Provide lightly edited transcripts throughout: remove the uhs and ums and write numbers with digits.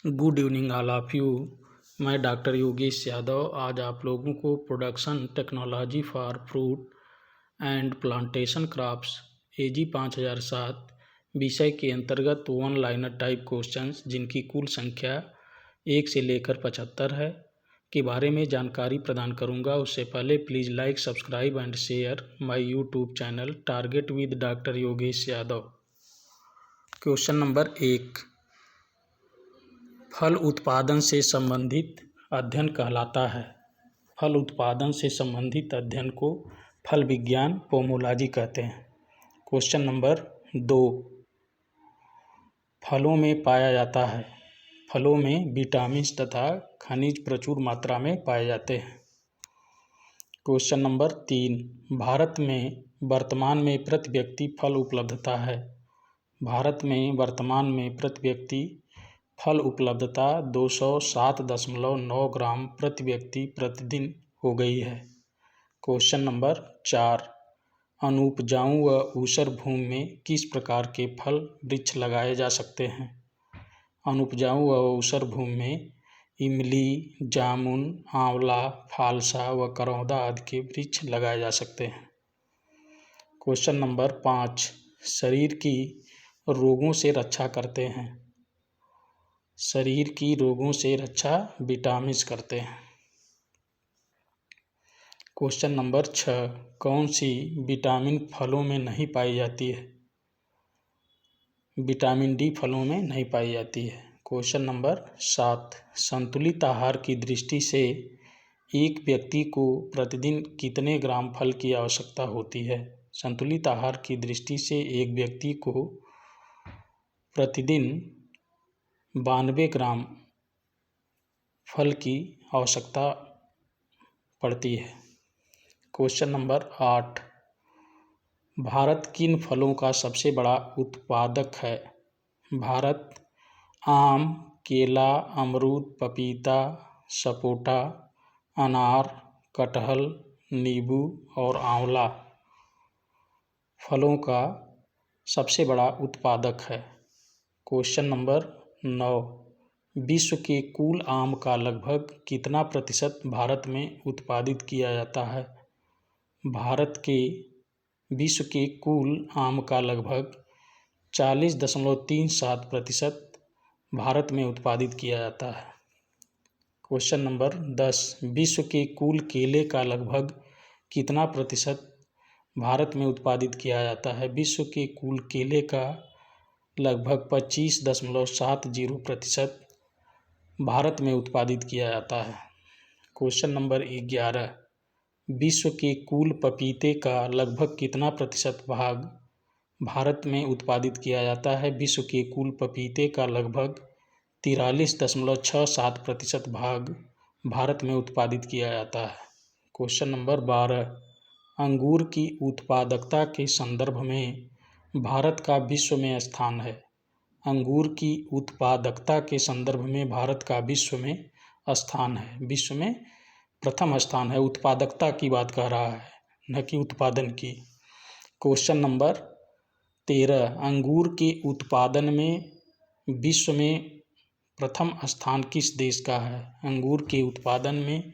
Good evening all of you. मैं doctor Yogesh Yadav आज आप लोगों को production technology for fruit and plantation crops AG 5007 विषय के अंतर्गत वन लाइनर टाइप क्वेश्चंस जिनकी कुल संख्या 1 से लेकर 75 है के बारे में जानकारी प्रदान करूंगा। उससे पहले please like, subscribe and share my YouTube channel target with doctor Yogesh Yadav. Question number 1, फल उत्पादन से संबंधित अध्ययन कहलाता है। फल उत्पादन से संबंधित अध्ययन को फल विज्ञान पोमोलॉजी कहते हैं। क्वेश्चन नंबर 2, फलों में पाया जाता है। फलों में विटामिन तथा खनिज प्रचुर मात्रा में पाए जाते हैं। क्वेश्चन नंबर 3, भारत में वर्तमान में प्रति व्यक्ति फल उपलब्धता है। भारत में वर्तमान में प्रति व्यक्ति फल उपलब्धता 207.9 ग्राम प्रति व्यक्ति प्रतिदिन हो गई है। क्वेश्चन नंबर 4, अनुपजाऊ व ऊसर भूमि में किस प्रकार के फल वृक्ष लगाए जा सकते हैं। अनुपजाऊ व ऊसर भूमि में इमली, जामुन, आंवला, फालसा व करौंदा आदि के वृक्ष लगाए जा सकते हैं। क्वेश्चन नंबर 5, शरीर की रोगों से रक्षा करते हैं। शरीर की रोगों से रक्षा विटामिन करते हैं। क्वेश्चन नंबर 6, कौन सी विटामिन फलों में नहीं पाई जाती है। विटामिन डी फलों में नहीं पाई जाती है। क्वेश्चन नंबर 7, संतुलित आहार की दृष्टि से एक व्यक्ति को प्रतिदिन कितने ग्राम फल की आवश्यकता होती है। संतुलित आहार की दृष्टि से एक व्यक्ति को प्रतिदिन 92 ग्राम फल की आवश्यकता पड़ती है। क्वेश्चन नंबर 8, भारत किन फलों का सबसे बड़ा उत्पादक है। भारत आम, केला, अमरूद, पपीता, सपोटा, अनार, कटहल, नींबू और आंवला फलों का सबसे बड़ा उत्पादक है। क्वेश्चन नंबर 9, विश्व के कुल आम का लगभग कितना प्रतिशत भारत में उत्पादित किया जाता है। भारत के विश्व के कुल आम का लगभग 40.37% भारत में उत्पादित किया जाता है। क्वेश्चन नंबर 10, विश्व के कुल केले का लगभग कितना प्रतिशत भारत में उत्पादित किया जाता है। विश्व के कुल केले का लगभग 25.70% भारत में उत्पादित किया जाता है। क्वेश्चन नंबर 11, विश्व के कुल पपीते का लगभग कितना प्रतिशत भाग भारत में उत्पादित किया जाता है। विश्व के कुल पपीते का लगभग 43.67% भाग भारत में उत्पादित किया जाता है। क्वेश्चन नंबर 12, अंगूर की उत्पादकता के संदर्भ में भारत का विश्व में स्थान है। अंगूर की उत्पादकता के संदर्भ में भारत का विश्व में स्थान है। विश्व में प्रथम स्थान है। उत्पादकता की बात कर रहा है, न कि उत्पादन की। क्वेश्चन नंबर 13, अंगूर के उत्पादन में विश्व में प्रथम स्थान किस देश का है। अंगूर के उत्पादन में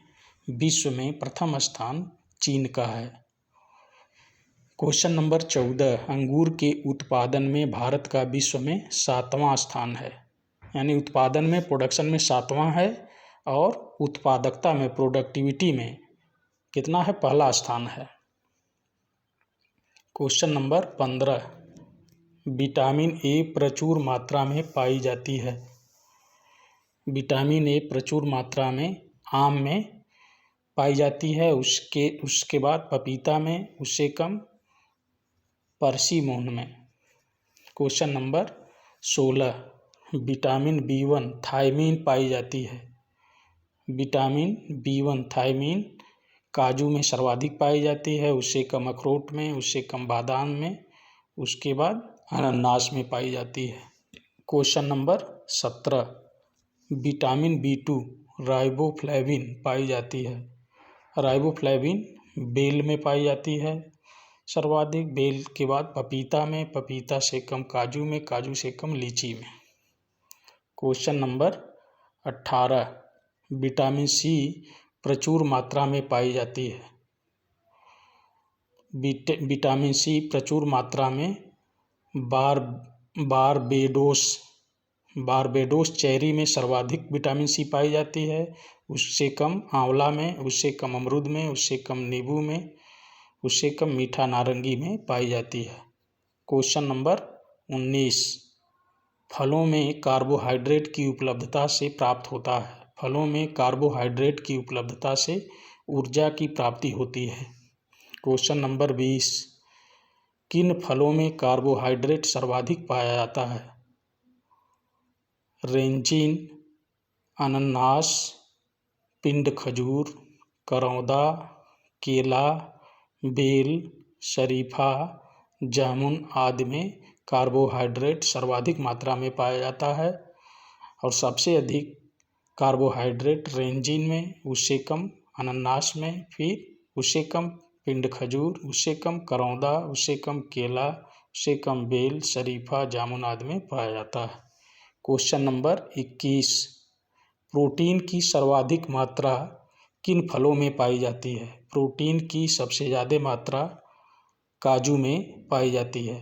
विश्व में प्रथम स्थान चीन का है। क्वेश्चन नंबर 14, अंगूर के उत्पादन में भारत का विश्व में 7वां स्थान है। यानी उत्पादन में, प्रोडक्शन में 7वां है और उत्पादकता में, प्रोडक्टिविटी में कितना है, पहला स्थान है। क्वेश्चन नंबर 15, विटामिन ए प्रचुर मात्रा में पाई जाती है। विटामिन ए प्रचुर मात्रा में आम में पाई जाती है, उसके बाद पपीता में, उससे कम परसिमोन में। Question number 16, vitamin B1 thiamine पाई जाती है। विटामिन B1 थायमीन काजू में सर्वाधिक पाई जाती है, उससे कम अखरोट में, उससे कम बादाम में, उसके बाद अनानास में पाई जाती है। Question number 17, vitamin B2 riboflavin पाई जाती है। राइबोफ्लेविन बेल में पाई जाती है सर्वाधिक, बेल के बाद पपीता में, पपीता से कम काजू में, काजू से कम लीची में। क्वेश्चन नंबर 18 विटामिन सी प्रचुर मात्रा में पाई जाती है। विटामिन सी प्रचुर मात्रा में बारबेडोस चेरी में सर्वाधिक विटामिन सी पाई जाती है, उससे कम आंवला में, उससे कम अमरूद में, उससे कम नींबू में, उससे कम मीठा नारंगी में पाई जाती है। क्वेश्चन नंबर 19 फलों में कार्बोहाइड्रेट की उपलब्धता से प्राप्त होता है। फलों में कार्बोहाइड्रेट की उपलब्धता से ऊर्जा की प्राप्ति होती है। क्वेश्चन नंबर 20 किन फलों में कार्बोहाइड्रेट सर्वाधिक पाया जाता है? रेंजिन, अनानास, पिंड खजूर, करौंदा, केला, बेल, शरीफा, जामुन आदि में कार्बोहाइड्रेट सर्वाधिक मात्रा में पाया जाता है और सबसे अधिक कार्बोहाइड्रेट रेंजिन में, उससे कम अनानास में, फिर उससे कम पिंड खजूर, उससे कम करौंदा, उससे कम केला, उससे कम बेल, शरीफा, जामुन आदि में पाया जाता है। क्वेश्चन नंबर 21 प्रोटीन की सर्वाधिक मात्रा किन फलों में पाई जाती है? प्रोटीन की सबसे ज़्यादा मात्रा काजू में पाई जाती है,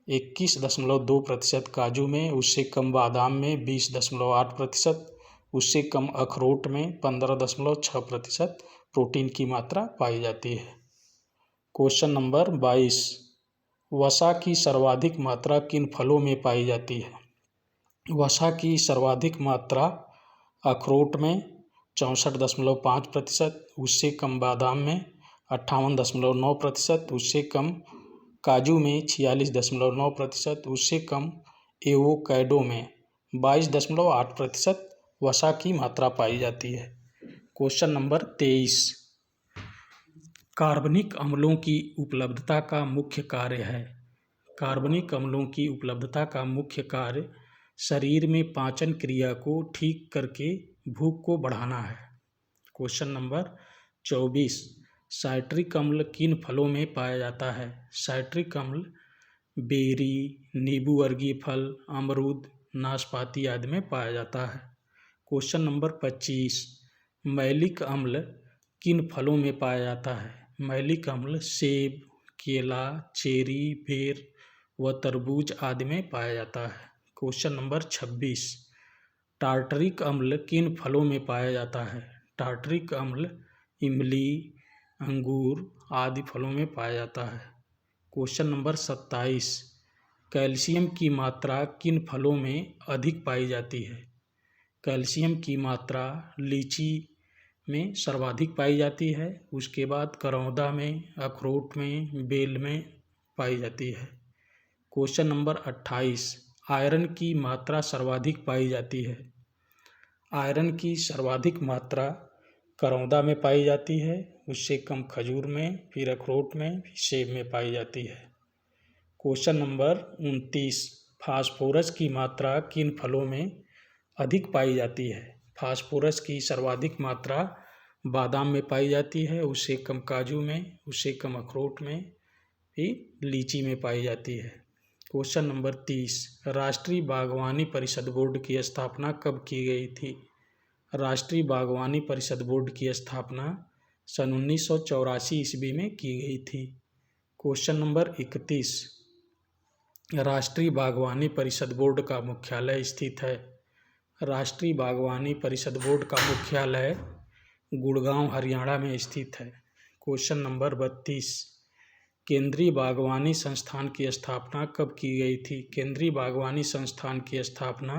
21.2% काजू में, उससे कम बादाम में 20.8%, उससे कम अखरोट में 15.6% प्रोटीन की मात्रा पाई जाती है। क्वेश्चन नंबर 22 वसा की सर्वाधिक मात्रा किन फलों में पाई जाती है? वसा की सर्वाधिक मात्रा अखरोट में 64.5%, उससे कम बादाम में 58.9%, उससे कम काजू में 46.9%, उससे कम एवोकैडो में 22.8% वसा की मात्रा पाई जाती है। क्वेश्चन नंबर 23 कार्बनिक अम्लों की उपलब्धता का मुख्य कार्य है। कार्बनिक अम्लों की उपलब्धता का मुख्य कार्य शरीर में पाचन क्रिया को ठीक करके भूख को बढ़ाना है। क्वेश्चन नंबर 24 साइट्रिक अम्ल किन फलों में पाया जाता है? साइट्रिक अम्ल बेरी, नींबू वर्गीय फल, अमरूद, नाशपाती आदि में पाया जाता है। क्वेश्चन नंबर 25 मैलिक अम्ल किन फलों में पाया जाता है? मैलिक अम्ल सेब, केला, चेरी, बेर व तरबूज आदि में पाया जाता है। क्वेश्चन नंबर 26 टार्टरिक अम्ल किन फलों में पाया जाता है? टार्टरिक अम्ल इमली, अंगूर आदि फलों में पाया जाता है। क्वेश्चन नंबर 27 कैल्शियम की मात्रा किन फलों में अधिक पाई जाती है? कैल्शियम की मात्रा लीची में सर्वाधिक पाई जाती है, उसके बाद करौंदा में, अखरोट में, बेल में पाई जाती है। क्वेश्चन नंबर 28 आयरन की मात्रा सर्वाधिक पाई जाती है। आयरन की सर्वाधिक मात्रा करौंदा में पाई जाती है, उससे कम खजूर में, फिर अखरोट में, फिर सेब में पाई जाती है। क्वेश्चन नंबर 29 फास्फोरस की मात्रा किन फलों में अधिक पाई जाती है? फास्फोरस की सर्वाधिक मात्रा बादाम में पाई जाती है, उससे कम काजू में, उससे कम अखरोट में, फिर लीची में पाई जाती है। क्वेश्चन नंबर 30 राष्ट्रीय बागवानी परिषद बोर्ड की स्थापना कब की गई थी? राष्ट्रीय बागवानी परिषद बोर्ड की स्थापना सन 1984 ईस्वी में की गई थी। क्वेश्चन नंबर 31 राष्ट्रीय बागवानी परिषद बोर्ड का मुख्यालय स्थित है। राष्ट्रीय बागवानी परिषद बोर्ड का मुख्यालय गुड़गांव हरियाणा में स्थित है। क्वेश्चन नंबर 32 केंद्रीय बागवानी संस्थान की स्थापना कब की गई थी? केंद्रीय बागवानी संस्थान की स्थापना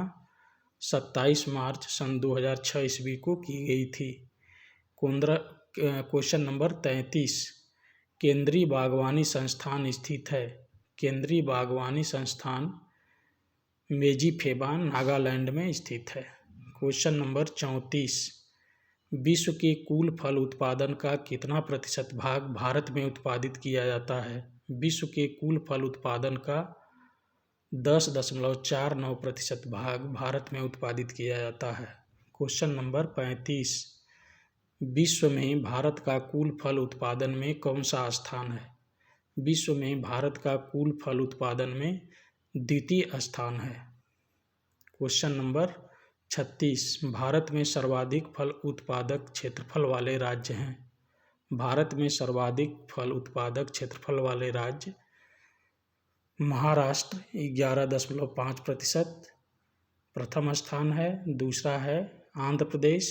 27 मार्च सन 2006 ईस्वी को की गई थी। क्वेश्चन नंबर 33 केंद्रीय बागवानी संस्थान स्थित है। केंद्रीय बागवानी संस्थान मेजिफेबान नागालैंड में स्थित है। क्वेश्चन नंबर 34 विश्व के कुल फल उत्पादन का कितना प्रतिशत भाग भारत में उत्पादित किया जाता है? विश्व के कुल फल उत्पादन का 10.49% भाग भारत में उत्पादित किया जाता है। क्वेश्चन नंबर 35 विश्व में भारत का कुल फल उत्पादन में कौन सा स्थान है? विश्व में भारत का कुल फल उत्पादन में द्वितीय स्थान है। क्वेश्चन नंबर 36 भारत में सर्वाधिक फल उत्पादक क्षेत्रफल वाले राज्य हैं। भारत में सर्वाधिक फल उत्पादक क्षेत्रफल वाले राज्य महाराष्ट्र 11.5% प्रथम स्थान है। दूसरा है आंध्र प्रदेश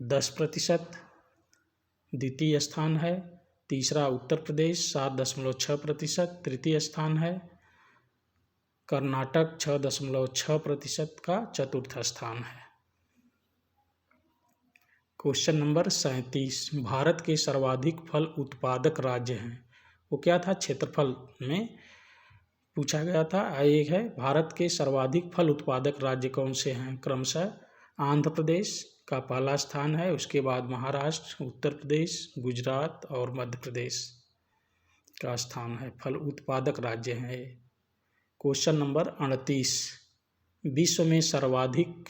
10%, द्वितीय स्थान है। तीसरा उत्तर प्रदेश 7.6%, तृतीय स्थान है। कर्नाटक 6.6% का चतुर्थ स्थान है। क्वेश्चन नंबर 37 भारत के सर्वाधिक फल उत्पादक राज्य हैं। वो क्या था, क्षेत्रफल में पूछा गया था। एक है भारत के सर्वाधिक फल उत्पादक राज्य कौन से हैं, क्रमशः आंध्र प्रदेश का पहला स्थान है, उसके बाद महाराष्ट्र, उत्तर प्रदेश, गुजरात और मध्य प्रदेश का स्थान है। फल उत्पादक राज्य हैं ये। क्वेश्चन नंबर 38 विश्व में सर्वाधिक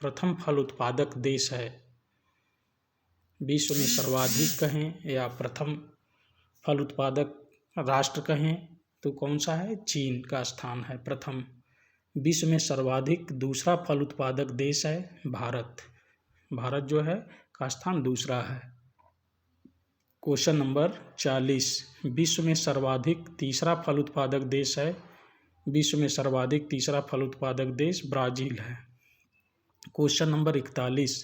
प्रथम फल उत्पादक देश है। विश्व में सर्वाधिक कहें या प्रथम फल उत्पादक राष्ट्र कहें तो कौन सा है, चीन का स्थान है प्रथम। विश्व में सर्वाधिक दूसरा फल उत्पादक देश है भारत। भारत जो है का स्थान दूसरा है। क्वेश्चन नंबर 40 विश्व में सर्वाधिक तीसरा फल उत्पादक देश है। विश्व में सर्वाधिक तीसरा फल उत्पादक देश ब्राज़ील है। क्वेश्चन नंबर 41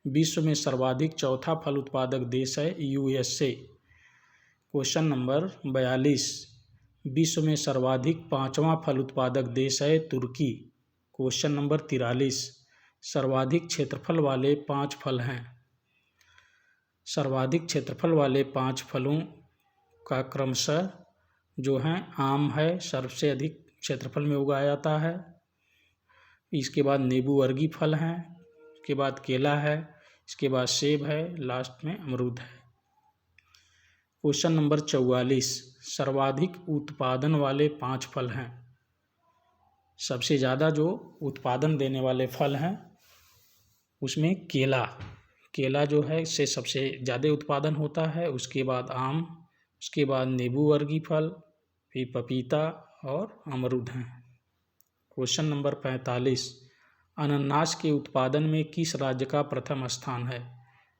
विश्व में सर्वाधिक चौथा फल उत्पादक देश है USA। क्वेश्चन नंबर 42 विश्व में सर्वाधिक पांचवा फल उत्पादक देश है तुर्की। क्वेश्चन नंबर 43 सर्वाधिक क्षेत्रफल वाले 5 फल हैं। सर्वाधिक क्षेत्रफल वाले 5 फलों का क्रमशः जो हैं आम है, सबसे अधिक क्षेत्रफल में उगाया जाता है। इसके बाद नींबू वर्गीय फल हैं, इसके बाद केला है, इसके बाद सेब है, लास्ट में अमरूद है। क्वेश्चन नंबर 44 सर्वाधिक उत्पादन वाले 5 फल हैं। सबसे ज़्यादा जो उत्पादन देने वाले फल हैं उसमें केला जो है इससे सबसे ज़्यादा उत्पादन होता है। उसके बाद आम, उसके बाद नींबू वर्गीय फल, फिर पपीता और अमरूद हैं। क्वेश्चन नंबर 45 अनानास के उत्पादन में किस राज्य का प्रथम स्थान है।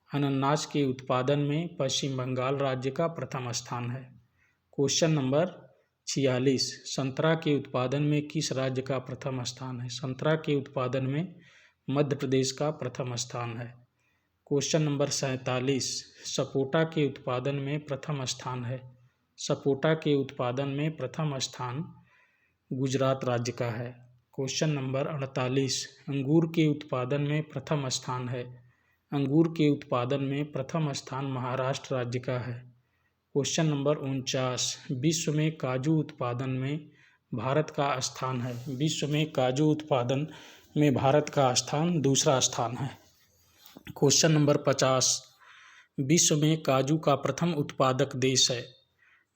अनानास के उत्पादन में पश्चिम बंगाल राज्य का प्रथम स्थान है। क्वेश्चन नंबर 46 संतरा के उत्पादन में किस राज्य का प्रथम स्थान है। संतरा के उत्पादन में मध्य प्रदेश का प्रथम स्थान है। क्वेश्चन नंबर 47 सपोटा के उत्पादन में प्रथम स्थान है। सपोटा के उत्पादन में प्रथम स्थान गुजरात राज्य का है। क्वेश्चन नंबर 48 अंगूर के उत्पादन में प्रथम स्थान है। अंगूर के उत्पादन में प्रथम स्थान महाराष्ट्र राज्य का है। क्वेश्चन नंबर 49 विश्व में काजू उत्पादन में भारत का स्थान है। विश्व में काजू उत्पादन में भारत का स्थान दूसरा स्थान है। क्वेश्चन नंबर 50 विश्व में काजू का प्रथम उत्पादक देश है।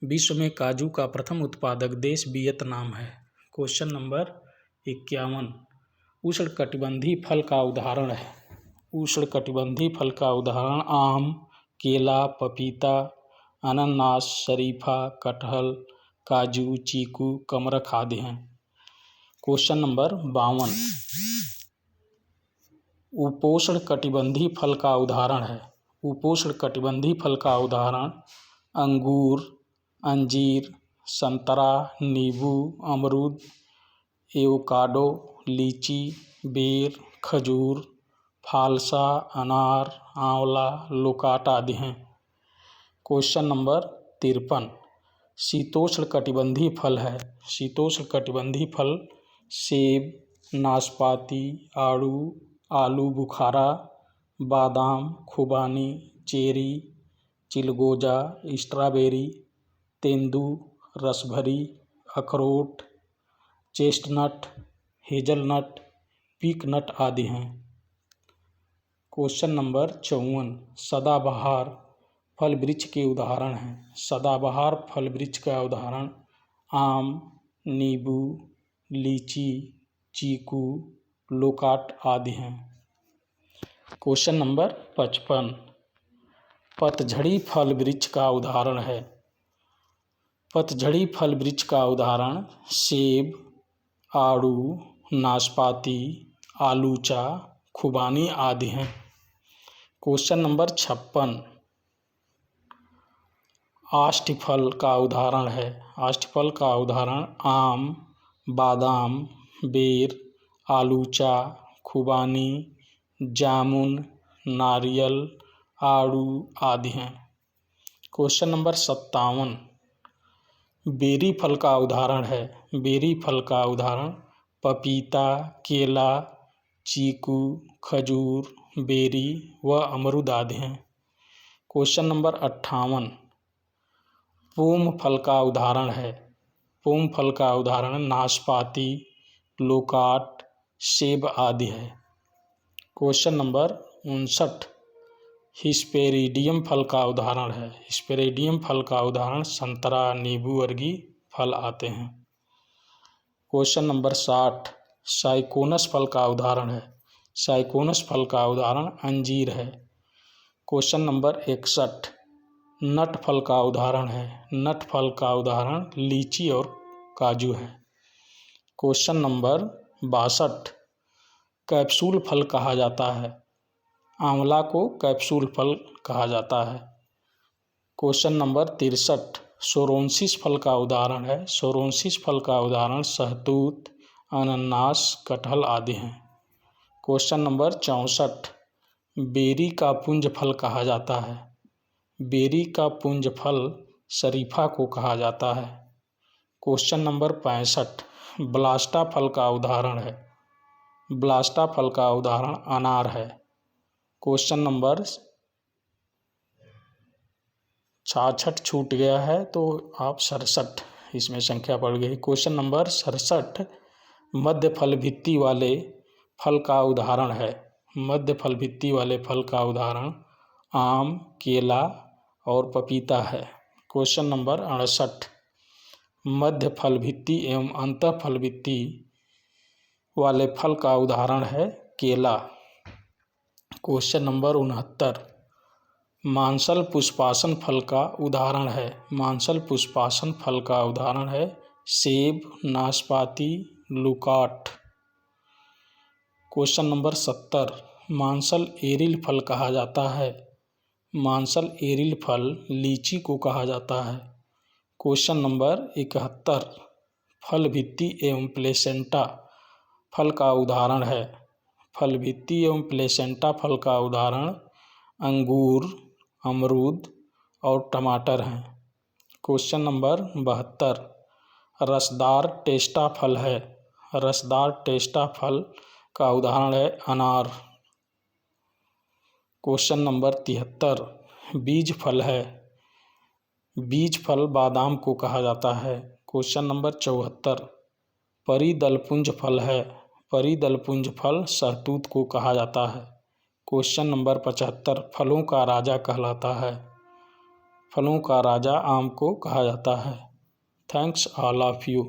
विश्व में काजू का प्रथम उत्पादक देश वियतनाम है। क्वेश्चन नंबर 51 उष्णकटिबंधीय फल का उदाहरण है। उष्णकटिबंधीय फल का उदाहरण आम, केला, पपीता, अनानास, शरीफा, कटहल, काजू, चीकू, कमरख आदि हैं। क्वेश्चन नंबर 52 उपोष्णकटिबंधीय फल का उदाहरण है। उपोष्णकटिबंधीय फल का उदाहरण अंगूर, अंजीर, संतरा, नींबू, अमरूद, एवोकाडो, लीची, बेर, खजूर, फालसा, अनार, आंवला, लोकाट आदि हैं। क्वेश्चन नंबर 53 शीतोष्णकटिबंधीय फल है। शीतोष्णकटिबंधीय फल सेब, नाशपाती, आलू बुखारा, बादाम, खुबानी, चेरी, चिलगोजा, स्ट्रॉबेरी, तेंदू, रसभरी, अखरोट, चेस्टनट, हेजलनट, पीकनट आदि हैं। क्वेश्चन नंबर 54 सदाबहार फल वृक्ष के उदाहरण हैं। सदाबहार फल वृक्ष का उदाहरण आम, नींबू, लीची, चीकू, लोकाट आदि हैं। क्वेश्चन नंबर 55 पतझड़ी फल वृक्ष का उदाहरण है। पतझड़ी फल वृक्ष का उदाहरण सेब, आड़ू, नाशपाती, आलूचा, खुबानी आदि हैं। क्वेश्चन नंबर 56 आष्टफल का उदाहरण है। आष्टफल का उदाहरण आम, बादाम, बेर, आलूचा, खुबानी, जामुन, नारियल, आड़ू आदि हैं। क्वेश्चन नंबर 57 बेरी फल का उदाहरण है। बेरी फल का उदाहरण पपीता, केला, चीकू, खजूर, बेरी व अमरूद आदि हैं। क्वेश्चन नंबर 58 पोम फल का उदाहरण है। पोम फल का उदाहरण नाशपाती, लोकाट, सेब आदि है। क्वेश्चन नंबर 59 हिस्पेरिडियम फल का उदाहरण है। हिस्पेरिडियम फल का उदाहरण संतरा, नींबू वर्गीय फल आते हैं। क्वेश्चन नंबर 60 साइकोनस फल का उदाहरण है। साइकोनस फल का उदाहरण अंजीर है। क्वेश्चन नंबर 61 नट फल का उदाहरण है। नट फल का उदाहरण लीची और काजू है। क्वेश्चन नंबर 62 कैप्सूल फल कहा जाता है। आंवला को कैप्सूल फल कहा जाता है। क्वेश्चन नंबर 63 सोरोंसिस फल का उदाहरण है। सोरोंसिस फल का उदाहरण शहतूत, अनानास, कटहल आदि हैं। क्वेश्चन नंबर 64 बेरी का पुंज फल कहा जाता है। बेरी का पुंज फल शरीफा को कहा जाता है। क्वेश्चन नंबर 65 ब्लास्टा फल का उदाहरण है। ब्लास्टा फल का उदाहरण अनार है। क्वेश्चन नंबर 66 छूट गया है तो आप 67 इसमें संख्या बढ़ गई। क्वेश्चन नंबर 67 मध्य फल भित्ति वाले फल का उदाहरण है। मध्य फल भित्ति वाले फल का उदाहरण आम, केला और पपीता है। क्वेश्चन नंबर 68 मध्य फल भित्ति एवं अंतः फल भित्ति वाले फल का उदाहरण है केला। क्वेश्चन नंबर 69 मांसल पुष्पासन फल का उदाहरण है। मांसल पुष्पासन फल का उदाहरण है सेब, नाशपाती, लुकाट। क्वेश्चन नंबर 70 मांसल एरिल फल कहा जाता है। मांसल एरिल फल लीची को कहा जाता है। क्वेश्चन नंबर 71 फल भित्ति एवं प्लेसेंटा फल का उदाहरण है। फल भित्ति एवं प्लेसेंटा फल का उदाहरण अंगूर, अमरूद और टमाटर हैं। क्वेश्चन नंबर 72 रसदार टेस्टा फल है। रसदार टेस्टा फल का उदाहरण है अनार। क्वेश्चन नंबर 73 बीज फल है। बीज फल बादाम को कहा जाता है। क्वेश्चन नंबर 74 परिदलपुंज फल है। परिदलपुंज फल शहतूत को कहा जाता है। क्वेश्चन नंबर 75 फलों का राजा कहलाता है। फलों का राजा आम को कहा जाता है। Thanks all of you.